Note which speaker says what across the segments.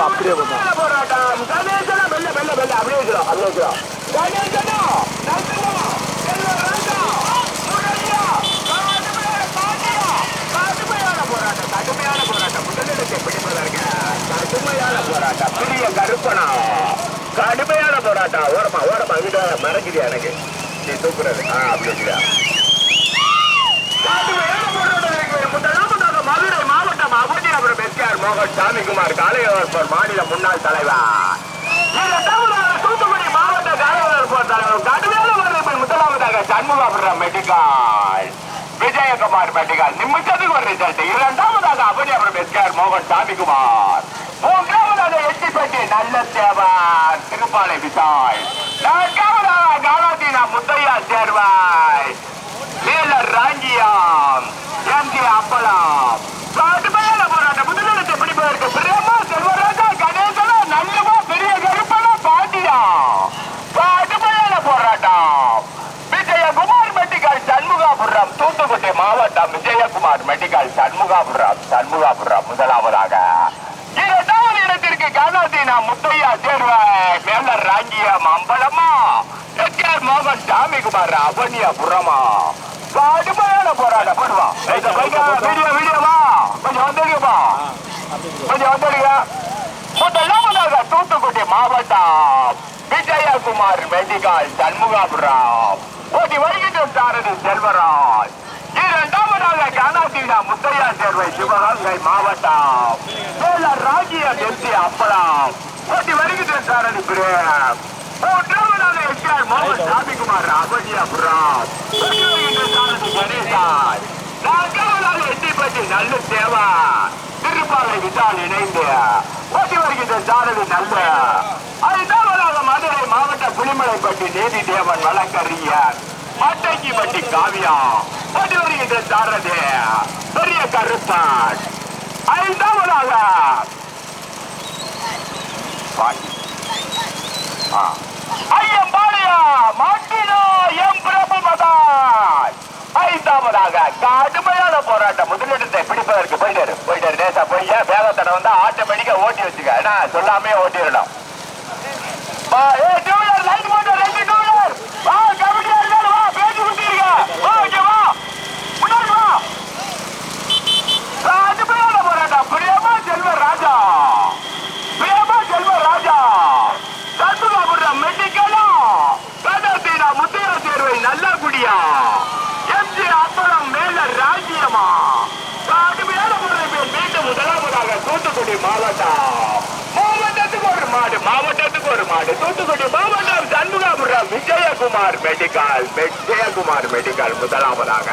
Speaker 1: அப்படியே போராட்டம் கணேசனா வெள்ள வெள்ள வெள்ள அப்படியே இருக்கிறோம் அப்படியே இருக்கிறோம் கணேசனா கடுமையான போராட்டம் முதலிடத்தை பிடிப்பதற்கு கடுமையான போராட்டம் பெரிய கருப்பனா கடுமையான போராட்டம் ஓரமா ஓரமா வீட மறைக்குது எனக்கு நீ தூக்குறது அப்படி இருக்கிறா மதுரை மாவட்டம் அவனியாபுரம் எஸ்ஆர் மோகன் சாமிக்குமார் காளையர் மாநில முன்னாள் தலைவர் தூத்துக்குடி மாவட்ட காளையர் தலைவர் கடுமையான வருடம் முதலாவதாக சண்முகாபுரம் மெடிக்கல் விஜயகுமார் மெடிக்கல் நிமிஷத்துக்கு ஒரு ரிசல்ட் இரண்டாவதாக அவனியாபுரம் எஸ்ஆர் மோகன் சாமிக்குமார் மூன்றாவதாக எட்டிப்பட்டி நல்ல சேவன் திருப்பாலை விசாய் நான்காவதாக காலாதீனா முத்தையா சேர்வாய் மேலர் ராஞ்சியாம் எம்ஜி அப்பலாம் கடுமையான போராட்டம் முதலிடத்தை பிடிப்பதற்கு பிரேமா செல்வராஜா கணேசனா நல்லவா பெரிய கருப்பனா பாண்டியா கடுமையான போராட்டம் விஜயகுமார் மெடிக்கல் சண்முகாபுரம் தூத்துக்குடி மாவட்டம் விஜயகுமார் மெடிக்கல் சண்முகாபுரம் முதலாவதாக இரண்டாவது இடத்திற்கு காலாதீனா முத்தையா சேர்வாய் மேலர் ராஞ்சியம் அம்பலமா எஸ்ஆர் மோகன் சாமிக்குமார் அவனியாபுரமா கடுமையான போராட்டம் பண்ணுவா வீடியோவா கொஞ்சம் வந்துடுங்கப்பா கொஞ்சம் வந்துடுங்க முதலாவதாக தூத்துக்குடி மாவட்டம் விஜயகுமார் மெடிக்கல் சண்முகாபுரம் ஓட்டி வருகின்ற சாரதி செல்வராஜ் இரண்டாவதாக காலாதீனா முத்தையா சேர்வை சிவகங்கை மாவட்டம் மேலர் ராஜ்யம் எம்ஜி அப்பலாம் ஓட்டி வருகின்ற சாரதி பிரேம் மூன்றாவதாக எஸ்ஆர் மோகன் சாமிக்குமார் அவனியாபுரம் கணேசாய் நான்காவதாக எட்டிப்பட்டி நல்ல சேவா திருப்பாலை விசால் இணைந்து ஓட்டி வருகின்ற சாரதி நல்ல ஐந்தாவதாக மதுரை மாவட்ட புலிமலைப்பட்டி நீதி தேவன் வழக்கறிஞர் மட்டைக்கு பட்டி காவியா ஓட்டி வருகின்ற சாரதி பெரிய கருப்பன் ஐந்தாவதாக ஐயம்பாளையா மாட்டினோ எம் பிரபுமதான் ஐந்தாவதாக கடுமையான போராட்டம் முதலிடத்தை பிடிப்பதற்கு போயிட்டாரு நேசா போய் வேகத்தடை வந்து ஆட்டோமேட்டிக்கா ஓட்டி வச்சுக்க ஏன்னா சொல்லாமே ஓட்டிடலாம் லைட் போட்டு ரெண்டு டூலர் வா கபடியா இருந்தாலும் வா பேசி குத்திருக்க ஓகேவா முன்னாடி வா கடுமையான போராட்டம் பிரியமா செல்வ ராஜா சண்முகாபுரம் மெடிக்கலா காலாதீனா முத்தையா சேர்வை நல்ல குடியா எம்ஜி அப்பளம் மேலர் ராஜ்யமா கடுமையான முறையில் மீண்டும் முதலாவதாக தூத்துக்குடி மாவட்டத்துக்கு ஒரு மாடு தூத்துக்குடி மாவட்டம் சண்முகாபுரம் விஜயகுமார் மெடிக்கல் முதலாவதாக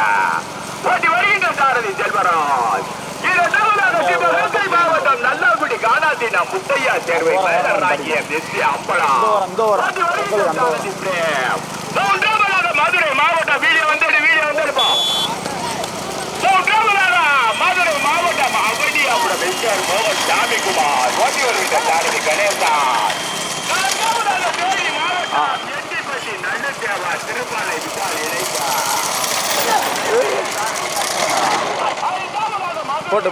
Speaker 1: ஓட்டி வருகின்ற சாரதி செல்வராஜ் இரண்டாவதாக சிவகங்கை மாவட்டம் நல்லாக்குடி காலாதீனா முத்தையா சேர்வை மேலர் ராஜ்யம் எஸ்சி அப்பளம் மூன்றாவதாக மதுரை மாவட்டம் வீடியோ வந்துடுப்பா மூன்றாவதாக மதுரை மாவட்டம் அவனியாபுரம் எஸ்ஆர் மோகன் சாமிக்குமார் ஓட்டி வருகின்ற சாரதி கணேசன் நான்காவதாக தேனி மாவட்டம் எட்டிப்பட்டி நல்ல சேவா திருப்பாலை விசால் இணைப்பார் போட்டு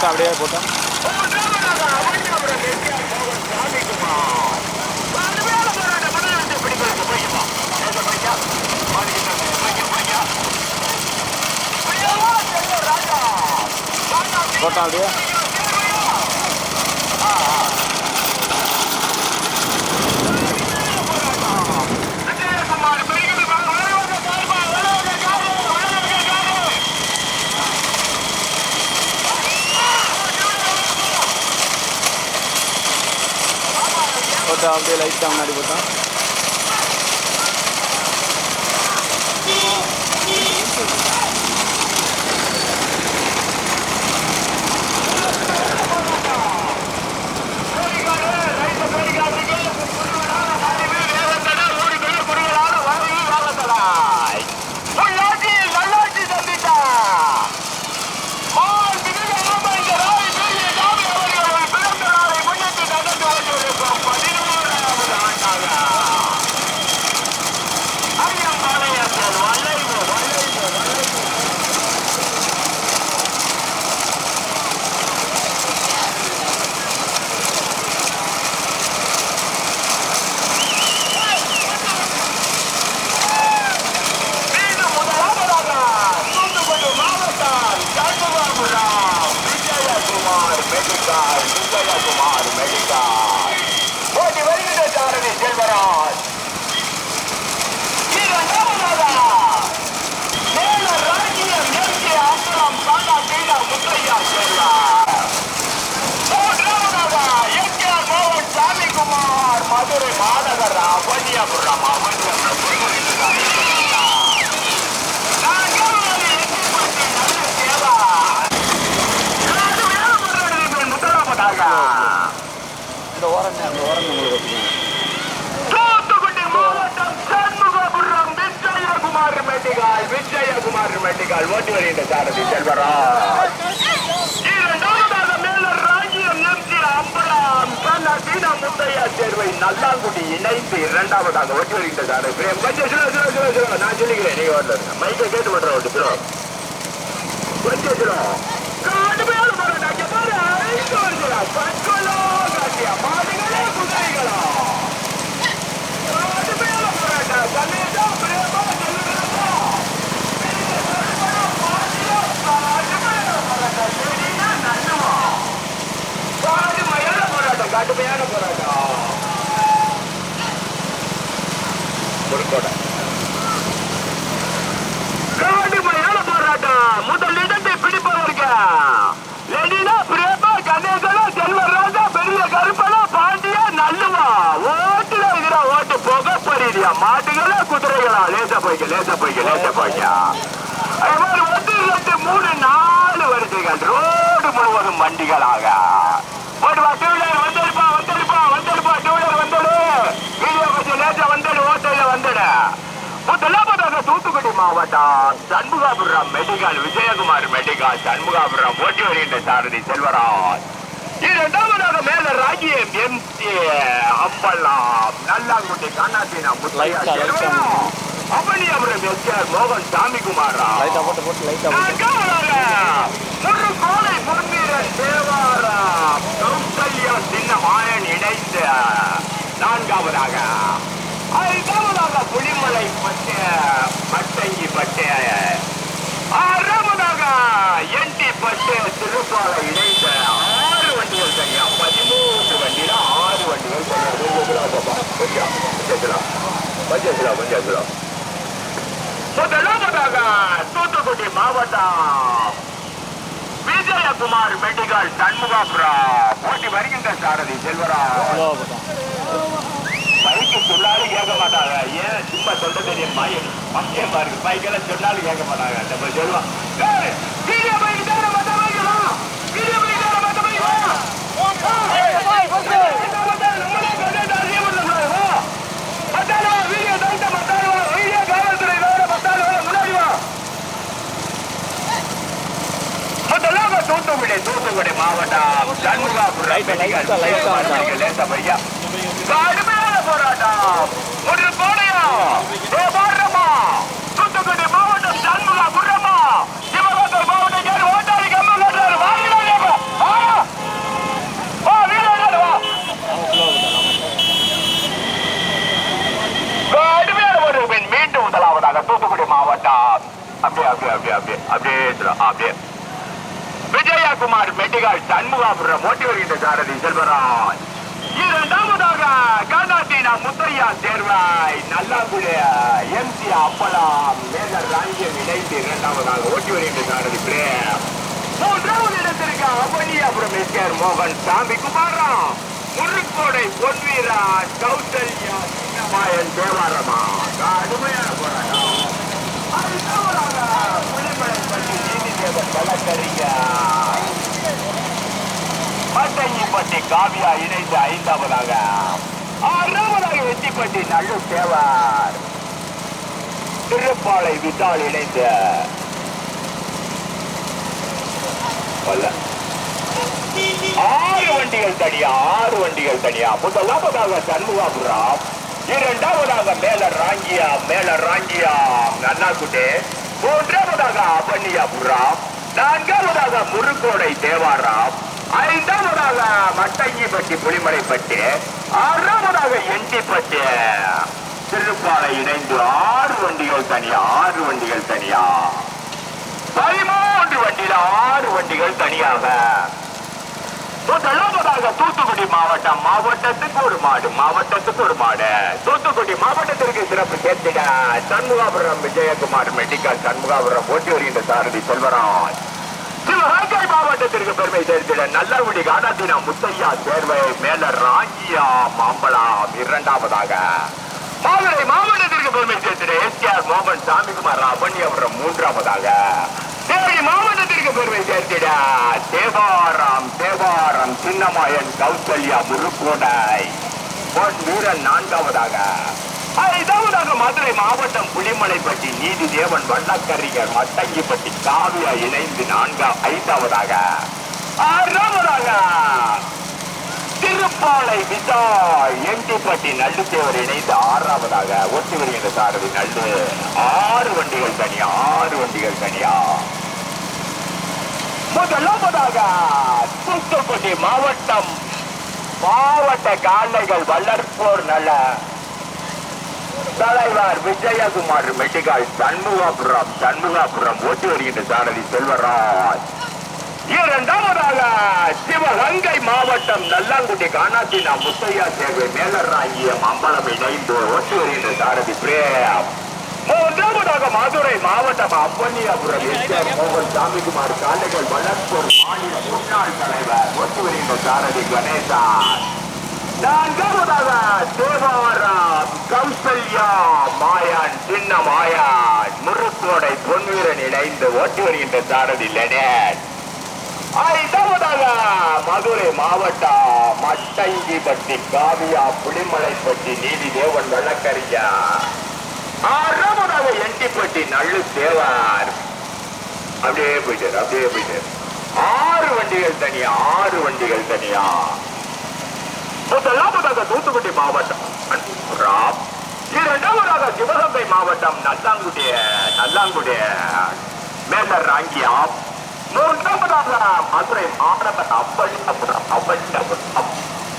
Speaker 1: அப்படியே போட்டா போட்டா அப்படியே போட்டா அப்படியே லைட்டாக முன்னாடி போட்டா வண்டிகள் ஓட்டி வருகின்ற சாரதி செல்வராஜ். இரண்டாவதாக மேலர் ராஜ்யம் எம்ஜி அம்பலம் கண்ணா முத்தையா சேர்வை நல்லாங்குடி இணைந்து இரண்டாவதாக ஓட்டி வருகின்ற சாரதி. கொஞ்சம் சொல்லுங்க நான் சொல்லிக்கிறேன். நீங்க வரல மைக்கை கேட்டு பண்ற ஓட்டு சொல்லுவோம். கொஞ்சம் சொல்லுவோம். கடுமையான போராட்டம் பாரு. 5 வருஷம் கற்களோ காட்டியா மாடுகளே குதிரைகளா கடுமையான போராட்டம். கண்ணேதா பிரேமா சொல்லுறதா கடுமையான போராட்டம். கடுமையான போராட்டம். முதல் இடத்தை பிடிப்பதற்கு லெனினா பிரேமா கணேசனா செல்வராஜா பெரிய கருப்பனா பாண்டியா நல்லுவா ஓட்டுல இருக்கிற ஓட்டு புகப்படியா மாட்டுகளா குதிரைகளா லேசா போய்க்க அது மாதிரி 1 2 3 4 வரிசைகள் ரோடு முழுவதும் வண்டிகளாக ஓடுவா. டூவீலர் வந்துடுப்பா டூவீலர் வந்துடு. வீடியோ கொஞ்சம் லேசா வந்துடு. ஓட்டையில வந்துடு. முதலாவதாக தூத்துக்குடி மாவட்டம் சண்முகாபுரம் மெடிக்கல் விஜயகுமார் மெடிக்கல் சண்முகாபுரம் ஓட்டி வருகின்ற சாரதி செல்வராஜ். இரண்டாவதாக மேல ராஜ்யம் எம்சி அம்பலம் நல்லாங்குடி கண்ணாத்தினா முத்தையா அபனியாபுரம் எஸ்ஆர் மோகன் சாமிகுமாரா. முருகோலை முன்னீரன் தேவாரா கௌசல்யா சின்ன மாயன் இணைந்து நான்காவதாக. 5ஆவதாக புலிமலை பட்டங்கி பட்டு. 6ஆவதாக என்டி பட்டு திருப்பாலை இணைந்த 6 வண்டிகள் சரியா. 13 வண்டியில 6 வண்டிகள் சரியா. முதலாவதாக தூத்துக்குடி மாவட்டம் விஜயகுமார் மெடிக்கல் சண்முகாபுரம் ஓட்டி வருகின்ற சாரதி செல்வராஜ். பைக்கு சொன்னாலும் கேட்க மாட்டாங்க. ஏன் சும்மா சொல்ல தெரியும் பையமா இருக்கு. பைக்கெல்லாம் சொன்னாலும் கேட்க மாட்டாங்க. நம்ம சொல்லுவான் தூத்துக்குடி மாவட்டம் சண்முகாபுரம் லேசா பையா கடுமையான போராட்டம். ஒரு கோடையா தூத்துக்குடி மாவட்டம் சண்முகாபுரமா சிவகங்கை மாவட்டம் ஓட்டாரி கடுமையான ஒரு மீண்டும் முதலாவதாக தூத்துக்குடி மாவட்டம் அப்படியே விஜயகுமார் மெடிக்கல் சண்முகாபுரம் ஓட்டி வருகின்ற சாரதி செல்வராஜ். இரண்டாவதாக கண்ணாத்தினா முத்தையா சேர்வாய் நல்லாங்குடி எம்சி அம்பலம் மேலர் ராஜ்யம் இணைந்து இரண்டாவதாக ஓட்டி வருகின்ற சாரதி பிரேம். 3வது இடத்திற்கு அபனியாபுரம் எஸ்ஆர் மோகன் சாமிகுமாரா முருக்கோடை பொன்வீரா கௌசல்யா சின்னமாயன் தேவாரமா கடுமையான போராட்டம். 5ஆவதாக புலிமலை பட்டி நீதிதேவன் வழக்கறிஞர் மட்டையப்பட்டி காவியா இணைந்து 5ஆவதாக. 6ஆவதாக வெட்டிப்பட்டி நல்லு தேவர் திருப்பாலை விட்டால் இணைந்து 6 வண்டிகள் தனியா. முதலாவதாக சண்முகாபுரம். இரண்டாவதாக மேல ராங்கியா நன்னாக்குட்டே. 3ஆவதாக அபனியாபுரம். 4ஆவதாக முருகோடை தேவாரம். 5ஆவதாக மட்டங்கிப்பட்டி புலிமலைப்பட்டு. 6ஆவதாக எண்டிப்பட்டு திருப்பாலை இணைந்து 6 வண்டிகள் தனியா. 13 வண்டியில் 6 வண்டிகள் தனியாக. முதலாவதாக தூத்துக்குடி மாவட்டத்துக்கு ஒரு மாடு. தூத்துக்குடி மாவட்டத்திற்கு சிறப்பு சேர்த்திட சண்முகாபுரம் விஜயகுமார் மெடிக்கல் சண்முகாபுரம் ஓட்டி வருகின்ற சாரதி செல்வராஜ். சிவகங்கை மாவட்டத்திற்கு பெருமை சேர்த்திட நல்லகுடி காடாத்தினா முத்தையா சேர்வை மேல ராங்கியா மாம்பழம். இரண்டாவதாக மதுரை மாவட்டத்திற்கு பெருமை சேர்த்திட எஸ்ஆர் மோகன் சாமிகுமார் அபனியாபுரம். மூன்றாவதாக தேனி மாவட்டத்திற்கு பெருமை சேர்த்திட தேவாரம் சின்னமாயன் கௌசல்யா முருக்கோடை பொன் வீரன். நான்காவதாக இரண்டாவதாக மதுரை மாவட்டம் புலிமலைப்பட்டி நீதி தேவன் வண்ணக்கரிகர் மட்டங்கிப்பட்டி காவியா இணைந்து ஐந்தாவதாக ஆறாவதாக திருப்பாலை விசால் எம்டிப்பட்டி நல்லுத்தேவர் இணைந்து ஆறாவதாக ஒட்டி வருகின்ற சாரதி நல்லு 6 வண்டிகள் தனியா முதலாவதாக தூத்துக்குடி மாவட்ட கால்நடைகள் வளர்ப்போர் நல்ல தலைவர் விஜயகுமார் மெட்டிகால் சண்முகாபுரம் ஓட்டி வருகின்ற சாரதி செல்வராஜ். இரண்டாவதாக சிவகங்கை மாவட்டம் நல்லாங்குடி காணாத்தினா முத்தையா சேவை மேலராங்கியம் அம்பலம் இணைந்து ஓட்டி வருகின்ற சாரதி பிரேம். மூன்றாவதாக மதுரை மாவட்டம் அப்பன்னியாபுரம் எஸ்ஆர் மோகன் சாமிக்குமார் காலைகள் வளர்ப்போர் மாநில முன்னாள் தலைவர் ஓட்டி வருகின்ற சாரதி கணேசன். நான்காவதாக தேவாரம் கௌசல்யா மாயான் சின்ன மாயான் முருக்கோடை பொன்வீரன் இணைந்து ஓட்டி வருகின்ற சாரதி லெனட். ஐந்தாவதாக மதுரை மாவட்டம் மட்டங்கிப்பட்டி காவியா புலிமலைப்பட்டி நீதி தேவன் வழக்கறிஞா. ஆறாவதாக என்டிப்பட்டி நல்லு தேவர். அப்படியே போயிட்டார் 6 வண்டிகள் தனியா முதலாவதாக தூத்துக்குடி மாவட்டம் இரண்டாவதாக சிவகங்கை மாவட்டம் நல்லாங்குடி மேலர் ராங்கியம். மூன்றாவதாக மதுரை மாவட்டம் அப்பன்னியாபுரம்.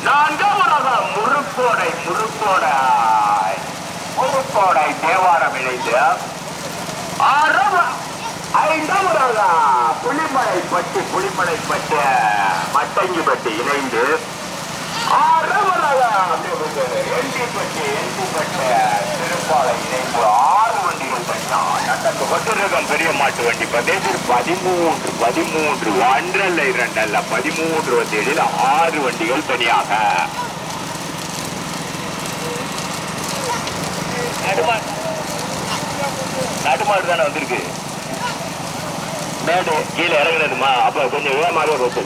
Speaker 1: நான்காவதாக முருக்கோடை தேவாரம் இணைந்து. ஐந்தாவதாக புலிமலைப்பட்டி மட்டங்கிப்பட்டி இணைந்து. ஆறாவதாக என்டிப்பட்டி திருப்பாலை இணைந்து 6 வண்டிகள் தனியா. நடந்து கொண்டிருக்கும் பெரிய மாட்டு வண்டி பிரதேசத்தில் 13 ஒன்றல்ல 2 அல்ல 13 வண்டிகளில் 6 வண்டிகள் தனியாக. நடுமாடு தானே வந்திருக்கு. மேடு கீழே இறங்குனதுமா அப்ப கொஞ்சம் வேகமாக போச்சு.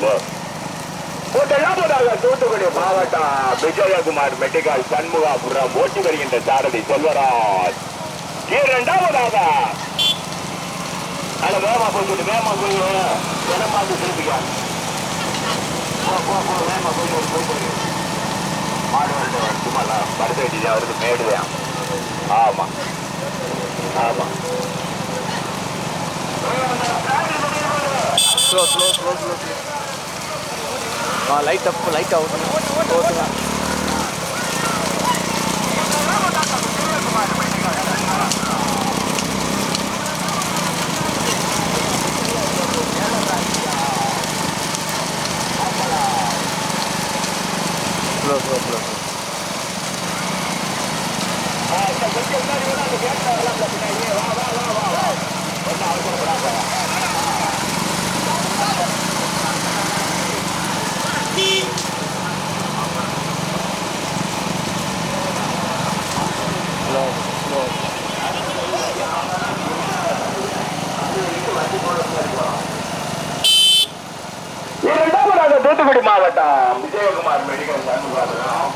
Speaker 1: முதலாவதாக தூத்துக்குடி மாவட்டம் விஜயகுமார் மெட்டிகால் சண்முகாபுரம் ஓட்டி வருகின்ற சாரதி செல்வராஜ். இரண்டாவதாக வேகமா போய் பார்த்து திருப்பிக்க சும்மா படுத்த வேண்டியது அவருக்கு மேடுதான். ஆமா
Speaker 2: लाइट अप लाइट आउट
Speaker 1: இரண்டாவதாக தூத்துக்குடி மாவட்டம் விஜயகுமார் மெடிக்கல் சண்முகாபுரம்.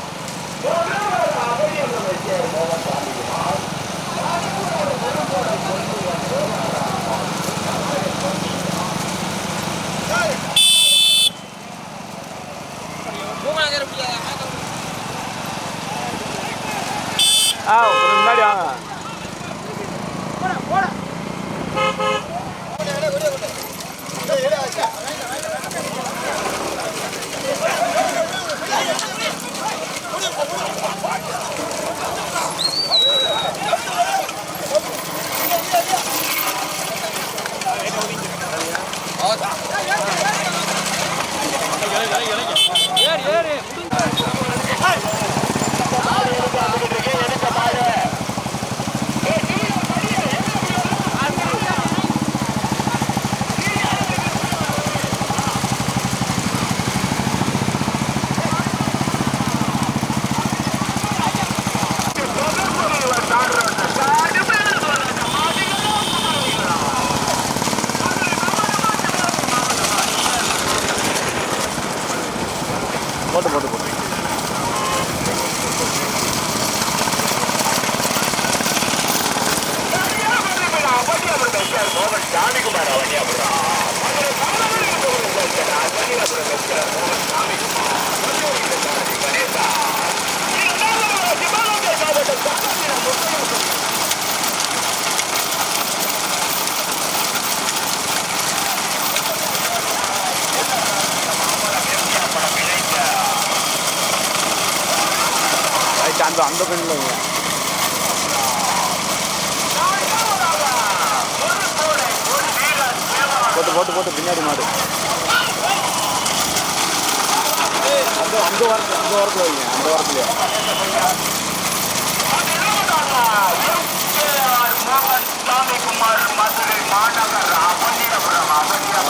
Speaker 2: முன்னாடி வாங்க.
Speaker 1: சாமிக்குமார் அவனியாபுரம் மதுரை மாணவர்களுக்கு வண்டியாபுரம் எஸ்ஆர் மோகன் சாமிக்குமார் கணேசா சிவகங்கை மாவட்டம் சாமிக்குமார்
Speaker 2: அந்த பெண்ணில் போட்டு பின்னாடி மாடு அந்த வாரத்தில் வைங்க அந்த வாரத்துலையே
Speaker 1: சாமிக்குமார் மதுரை மாநகர் அவனியாபுரம்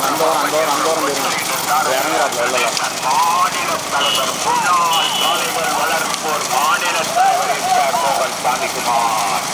Speaker 2: அந்த வாரம் இறங்குறாப்புல இல்லை
Speaker 1: மாநில தலைவர் முன்னாள் சாலைகள் வளர்ப்போர் மாநில தலைவர் எஸ்ஆர் மோகன் சாமிக்குமார்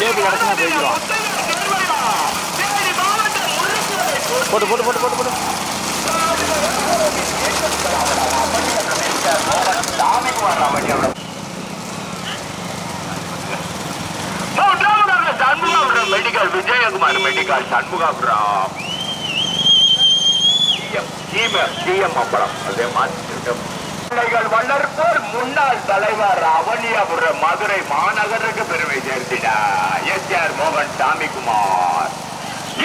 Speaker 2: கேபி கிடச்சுனா போய்க்கிறோம் போட்டு
Speaker 1: medical Vijayakumar medical Shanmugapuram GM Ambalam அதே மாதிரி வளர்ப்போர் முன்னாள் தலைவர் அவனியாபுரம் மதுரை மாநகருக்கு பெருமை சேர்த்திட எஸ்ஆர் மோகன் சாமிக்குமார்.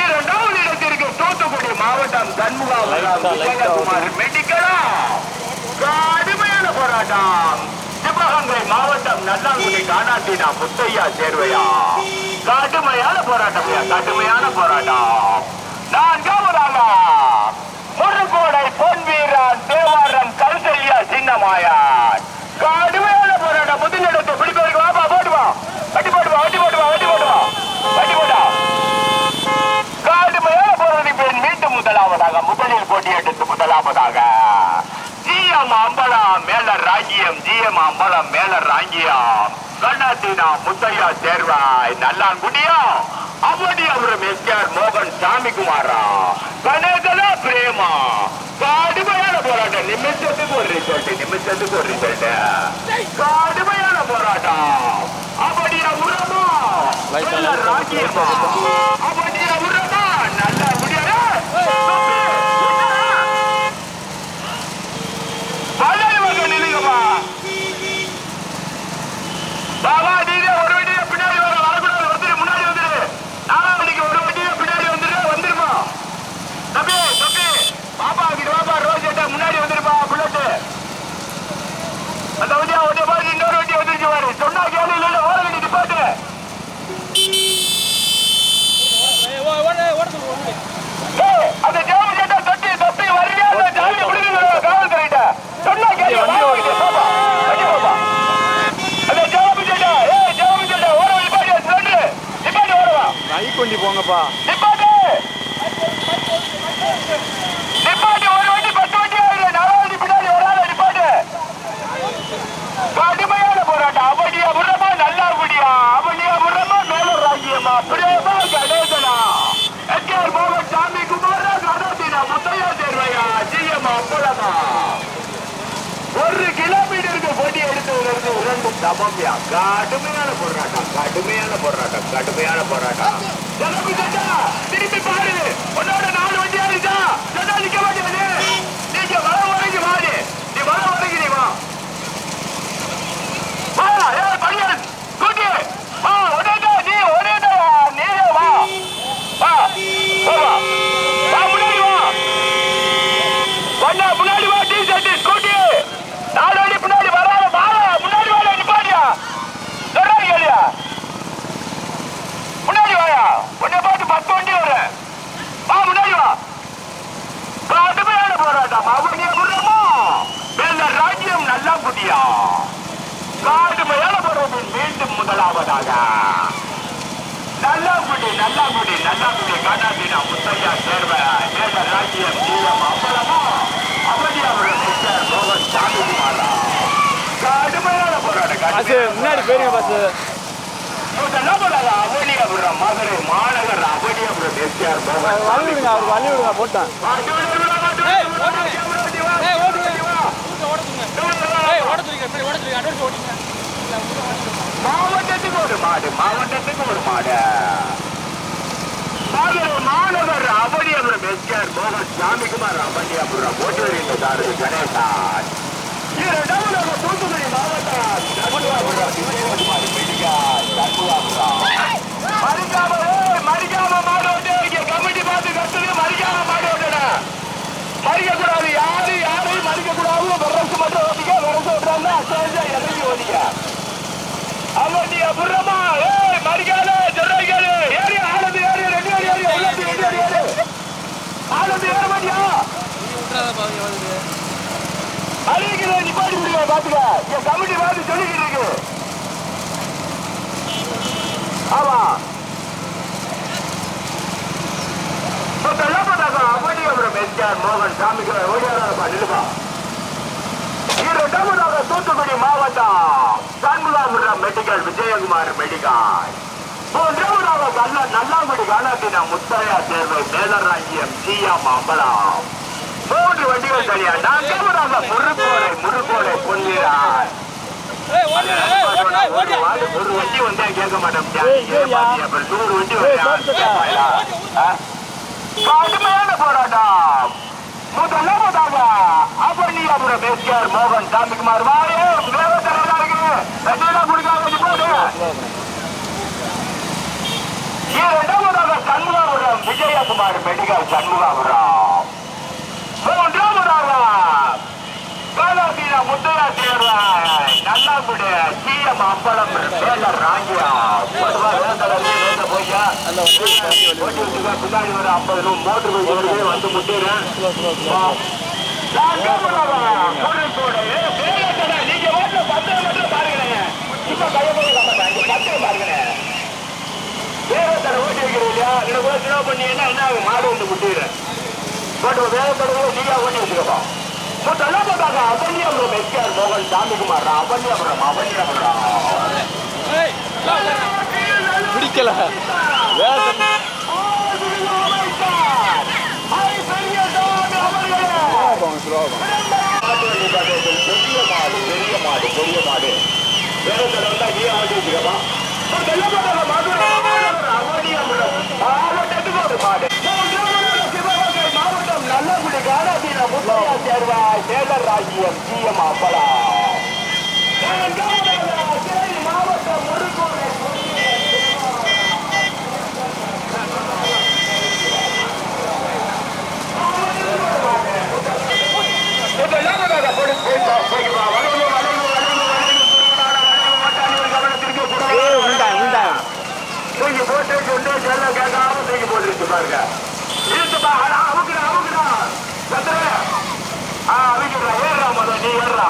Speaker 1: இரண்டாவது இடத்திற்கு தூத்துக்குடி மாவட்டம் சண்முகாபுரம் விஜயகுமார் மெடிக்கலா கடுமையான போராட்டம். சிவகங்கை மாவட்டம் நல்லாங்குடி காணாத்தினா முத்தையா சேர்வையா கடுமையான போராட்டம். நான்காவதாக முருகோடை பொன் வீரன் தேவாரம் கௌசல்யா சின்னமாயார் கடுமையான போராட்டம். முதலிடத்தை பிடிப்பதற்கு வாப்பா போடுவா வட்டி போடுவா கடுமையான போராட்டம். மீண்டும் முதலில் போட்டியெடுத்து முதலாவதாக ஜிஎம் அம்பலம் மேல ராங்கியம் கண்ணாத்தினா முத்தையா சேர்வாய் நல்லாங்குடியா அவனியாபுரம் எஸ்ஆர் மோகன் சாமிக்குமாரா கணேசனா பிரேமா கடுமையான போராட்டம். நிமிஷத்துக்கு ஒரு ரிசல்ட் கடுமையான போராட்டம். அவனியாபுரமா ராங்கியமா அவனியாபுரமா நல்லாங்குடியா பாபா நீங்க ஒரு வண்டியில பின்னாடி வரக்கூடாது, வந்துரு முன்னாடி வந்துரு. நாலாம் வண்டிக்கு ஒரு வண்டியில பின்னாடி வந்துருமா தம்பி பாப்பா கிட்ட பாப்பா ரோஸ் ஏட்டா முன்னாடி வந்துருப்பா புல்லட்டு. அந்த வண்டியா ஒன்றிய பாரு இன்னொரு வண்டி வந்துருச்சு பாரு. சொன்னா கேள்வி இல்ல ஓர வண்டி நிப்பாட்டு. அந்த ஜாமி சேட்டா தொட்டி வரியா ஜாமி பிடிக்க காவல்துறையிட்ட சொன்னா கேள்வி பாப்பா
Speaker 2: கொண்டு போங்கப்பா
Speaker 1: நிப்பாட்டு ஒரு வண்டி 10 வண்டி ஆயிடுது. 4 வண்டி பின்னாடி ஒரு ஆள் நிப்பாட்டு. கடுமையான போராட்டம். அவனியாபுரமா நல்லாங்குடியா அவனியாபுரமா மேல ராங்கியமா பிரேமா கணேசனா எஸ்ஆர் மோகன் சாமிக்குமாரா கணாத்தினா முத்தையா சேர்வையா ஜிஎம் அம்பலமா 1 கிலோமீட்டருக்கு போட்டி எடுத்ததிலிருந்து 2 சமம்யா. கடுமையான போராட்டம். திருப்பி பாரு உன்னோட 4 வண்டி ஆயிடுச்சா நிக்க மாட்டேங்குது. நீங்க வர வரைக்கும் வாடி நீ வர வரைக்கும் நீ வா பையன் கூட்டி வா நீயே வா முன்னாடி வா முன்னாடி வா டீ ஷர்ட் ஸ்கூட்டி 4 வண்டி பின்னாடி வராத முன்னாடி வா நிப்பாட்டியா சொல்றாங்க முன்னாடி வாயா உன்னை பார்த்து 10 வண்டி வரும் வா முன்னாடி வா. கடுமையான போராட்டம். அவனியாபுரமா மேல ராஜ்யம் நல்லாங்குடியா கடுமையான போராட்டம். மீண்டும் முதலாவதாக நல்லாங்குடி காணாத்தினா முத்தையா சேர்வை மேல ராஜ்யம் ஜிஎம் அம்பலமா அவனியாபுரம் எஸ்ஆர் மோகன் சாமிக்குமாரா கடுமையான போராட்டம்.
Speaker 2: முன்னாடி போயிருங்க பஸ்.
Speaker 1: அவனியாபுரம் மதுரை மாநகர் அவனியாபுரம் எஸ்ஆர்
Speaker 2: வழி விடுங்க, அவர் வழி விடுங்க, போட்டேன்.
Speaker 1: மாவட்டத்துக்கு ஒரு மாடு, மாவட்டத்துக்கு ஒரு மாடு. மதுரை மாநகர் அவனியாபுரம் எஸ்ஆர் மோகன் சாமிக்குமார் அவனியாபுரம் ஓட்டு வருகின்றார் கணேசன். இரண்டாவதாக தூத்துக்குடி மாவட்டம் மறிக்காம மாடு ஓட்டு. இங்க கமிட்டி பார்த்து கட்டுறது மறிக்காம மாடு ஓட்டுட. மறிக்கக்கூடாது, யாரையும் மறிக்கக்கூடாது. வரசு மட்டும் ஓட்டிக்க, வரசு ஓட்டுறாங்க இறங்கி ஓட்டிக்க. அவண்டிய புறமா மறிக்காத ஜெர்ராய்க்காது ஏறி ஆனது ஏறி 2 அடி ஏறி ஆனது ஏற மாட்டியா அழிக்கிறது நிப்பாட்டி முடிய பாத்துக்க. என் கமிட்டி பார்த்து சொல்லிக்கிட்டு இருக்கு. ஆமா அவனியாபுரம் எஸ்ஆர் மோகன் சாமிக்கு ஓடியாரப்பா நிலுப்பா. இரண்டாவதாக தூத்துக்குடி மாவட்டம் சண்முகாபுரம் மெடிக்கல் விஜயகுமார் மெடிக்கல். மூன்றாவதாக நல்லாங்குடி காலாத்தினா முத்தையா தேர்வை மேலராஜ்யம் ஜிஎம் அம்பலம். 3 வண்டிகள் தனியா. நான்காவதாக முருகோடை பொன்னிரார். ஒரு வண்டி வந்தா கேட்க மாட்டோம். 100 வண்டி வந்தா கடுமையான போராட்டம். முதலாவதாக அவனியாபுரம் எஸ்ஆர் மோகன் சாமிக்குமார் வாயே வேகத்தரவுக்கு போது. இரண்டாவதாக சண்முகாபுரம் விஜயகுமார் மெடிக்கல் சண்முகாபுரம். மூன்றாவதாக காலாத்தீனா முத்தையா தேர்வை நல்லாங்குடி சிஎம் அம்பலம் மேலர் ராங்கியா. பின்னாடி ஒரு 50 மோட்டர் பைக் வருது வந்து முட்டிடுறேன். நீங்க ஓட்டுல 10 மட்டும் பாருங்களேன். இப்ப கையை பாருங்களேன். வேகத்தடை ஓட்டி வைக்கிறீங்க இல்லையா? எனக்கு சின்ன பண்ணீங்கன்னா என்ன மாடு வந்து முட்டிடுறேன். வேகத்தடவை நீங்க ஓட்டி வச்சுக்கப்பா. முதலாவதாக அவனியாபுரம் எஸ்ஆர் மோகன் சாமிக்குமார் அவனியாபுரம்
Speaker 2: பிடிக்கல
Speaker 1: பெரிய மாடு வேகத்தடை வந்தா நீ ஆட்டி வச்சுக்கப்பா. மாவட்டத்துக்கு ஒரு மாடு. சிவகங்கை மாவட்டம் நல்லகுடி காலாத்தீனா முத்தையா தேர்வை மேலர் ராஜ்யம் ஜிஎம் அம்பலம். மாவட்டம் முருகோடை தூக்கி போட்டு கொண்டு செல்ல கேட்காம தூக்கி போட்டுருச்சு பாருங்க. இருக்குப்பா அமுக்குடா அவிக்கிறா ஏறா மதம் நீ ஏறா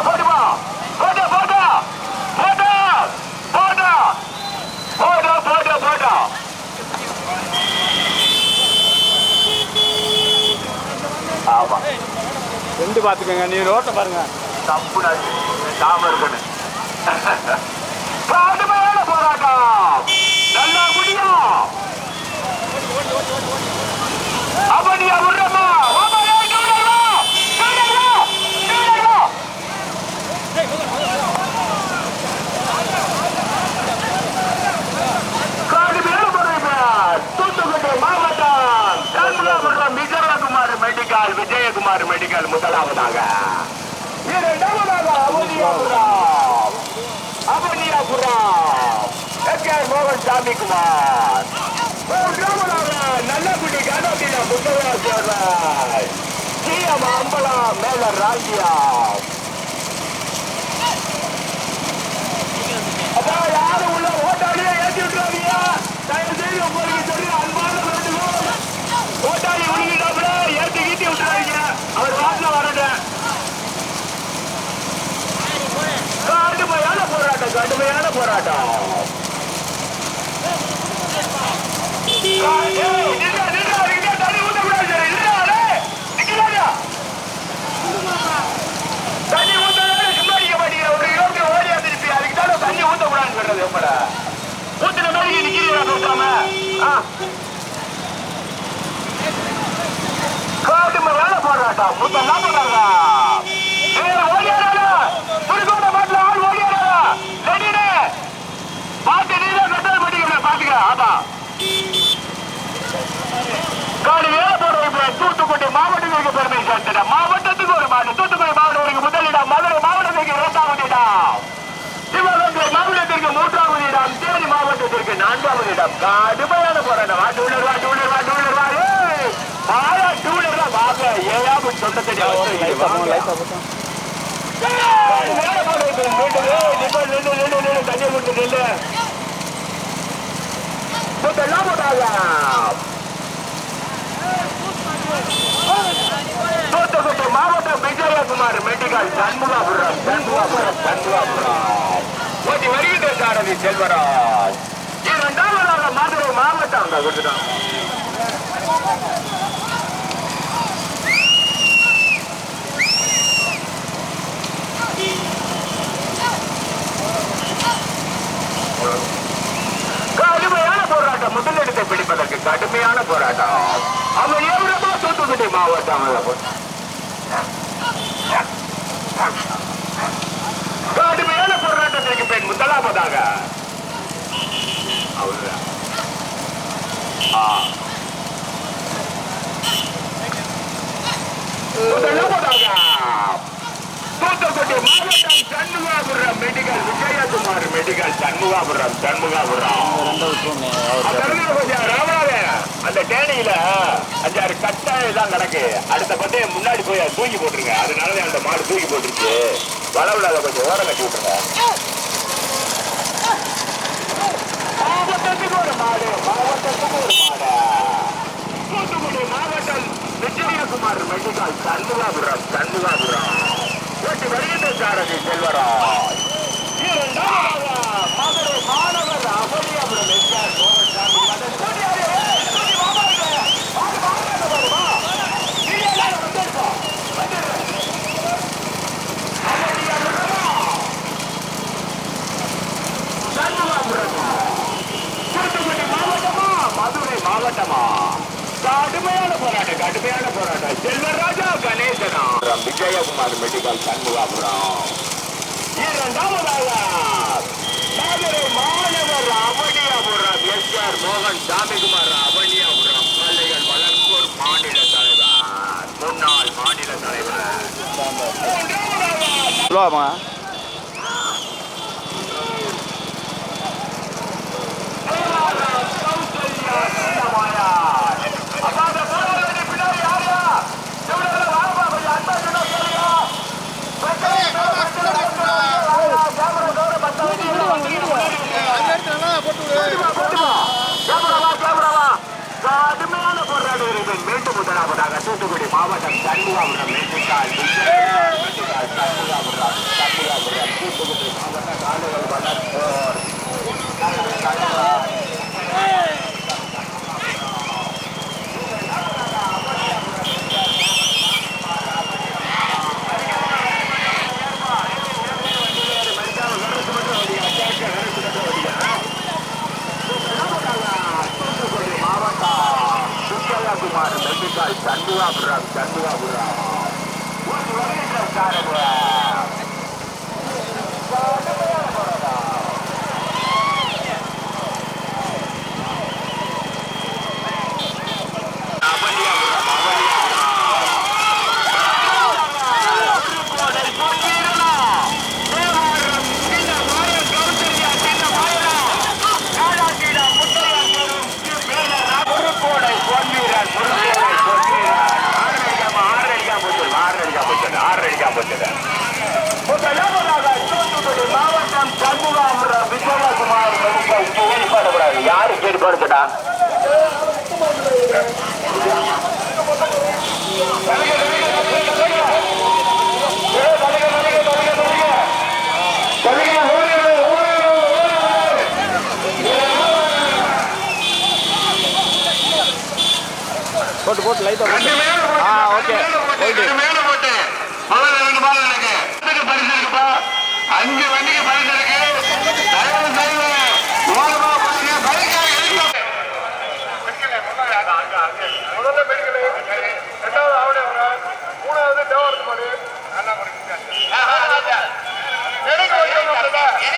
Speaker 1: போட்டுப்பா போட்டா போட்டா போட்டா போட்டா போட்டா போட்டா போட்டா. ஆமா
Speaker 2: 2 பாத்துக்கோங்க. நீ ரோட்டை பாருங்க.
Speaker 1: தப்பு தாம இருக்கணும். கடுமையான போராட்டம். நல்லா குடியா அவனியா விடுறமா தூத்துக்குடி மாவட்டம் சண்முகாபுரம் விஜயகுமார் மெடிக்கல் முதலாவதாக. இரண்டாவதாக அவனியாபுரம் எஸ்ஆர் மோகன் சாமிக்குமார். மூன்றாவதாக நல்லகுடி காலாத்தீனா முத்தையா தேர்வை ஜிஎம் அம்பலம் மேலர் ராஜ்யா. அதான் யாரும் உள்ள ஓட்டாளியே ஏற்றி விட்டுறாதீங்க. தயவு செய்து உங்களுக்கு சொல்லி அன்பான ஓட்டாளி உழுகிட்டாப்புல ஏற்றி கீட்டி விட்டுறாதீங்க. அவர் வாட்டில் வரட்டும். கடுமையான போராட்டம். தண்ணி ஊற்றக்கூடாது. போராட்டம் முதலாம் போறாங்க. ஓடியாரா புதுக்கோட்டை மாட்டில் ஆள் ஓடியாரா ரெடினே பாட்டு நீதான் கட்டல் பண்ணிக்க பாத்துக்க. ஆமா காடு வேலை போடுறது தூத்துக்குடி மாவட்டத்திற்கு பெருமை சேர்த்துட. மாவட்டத்துக்கு ஒரு மாடு. தூத்துக்குடி மாவட்டத்திற்கு முதலிடம், மதுரை மாவட்டத்திற்கு இரண்டாவது இடம், சிவகங்கை மாவட்டத்திற்கு மூன்றாவது இடம், தேனி மாவட்டத்திற்கு நான்காவது இடம். கடுமையான போராட்டம். டூலர் வாங்க ஏதாவது சொந்தத்தை தண்ணி கொடுத்து தூத்துக்குடி மாவட்டம் விஜயகுமார் மெடிக்கல் சண்முகாபுரம் ஓட்டி வருகின்ற சாரதி செல்வராஜ். இரண்டாவதாக மதுரை மாவட்டம் கொடுத்துட்டான். கடுமையான போராட்டம். முதலிடத்தை பிடிப்பதற்கு கடுமையான போராட்டம். அவன் எவ்வளவோ தூத்துக்குடி மாவட்டம் கடுமையான போராட்டத்திற்கு பெண் முதலாவதாக தூத்துக்குடி மாவட்டம் சண்முகாபுரம் மெடிக்கல் விஜயகுமார் மெடிக்கல் சண்முகாபுரம். அந்த டேனியில 5-6 கட்டாயம் தான் நடக்கு. அடுத்த பத்தே முன்னாடி போய் தூக்கி போட்டுருங்க. அதனால அந்த மாடு தூக்கி போட்டுருச்சு. வளவுல அதை கொஞ்சம் ஓரம் கட்டி விட்டுருங்க. மாவட்டத்துக்கு ஒரு மாடு. தூத்துக்குடி மாவட்டம் விஜயகுமார் மெடிக்கல் சண்முகாபுரம் ஓட்டி வருகின்ற சாரதி செல்வராஜ். மதுரை மாணவர் அபரியாபுரம் எஸ்ஆர் தூத்துக்குடி மாவட்டமா மதுரை மாவட்டமா கடுமையான போராட்டம். செல்வராஜா கணேசனா விஜயகுமார் மெடிக்கல் சண்முகாபுரம். இரண்டாவதாக மதுரை மாணவர் அவனியாபுரம் எஸ்ஆர் மோகன் சாமிக்குமார் அவனியாபுரம் பிள்ளைகள் வளர்ப்போர் மாநில தலைவர், முன்னாள் மாநில தலைவர். கடுமையான போராட்டம். மீண்டும் முதலாவதாக தூத்துக்குடி மாவட்டம் சண்முகாபுரம் மெடிக்கல் தூத்துக்குடி மாவட்ட காடுகள் வளர்ப்போர் சண்முகாபுரம் மாவட்டம் சண்முகாபுரம் விஜயகுமார் மெடிக்கல் யாரு கேடுபடுத்தா
Speaker 2: போட்டு லைட்டா போட்டு. ஓகே
Speaker 1: மேல போட்டு முதல்ல 2 பால் எனக்கு பரிசு இருக்குப்பா. 5 வண்டிக்கு பரிசு இருக்கு. தயவு செய்து ஓரமா போடுங்க. பரிசு முதல்ல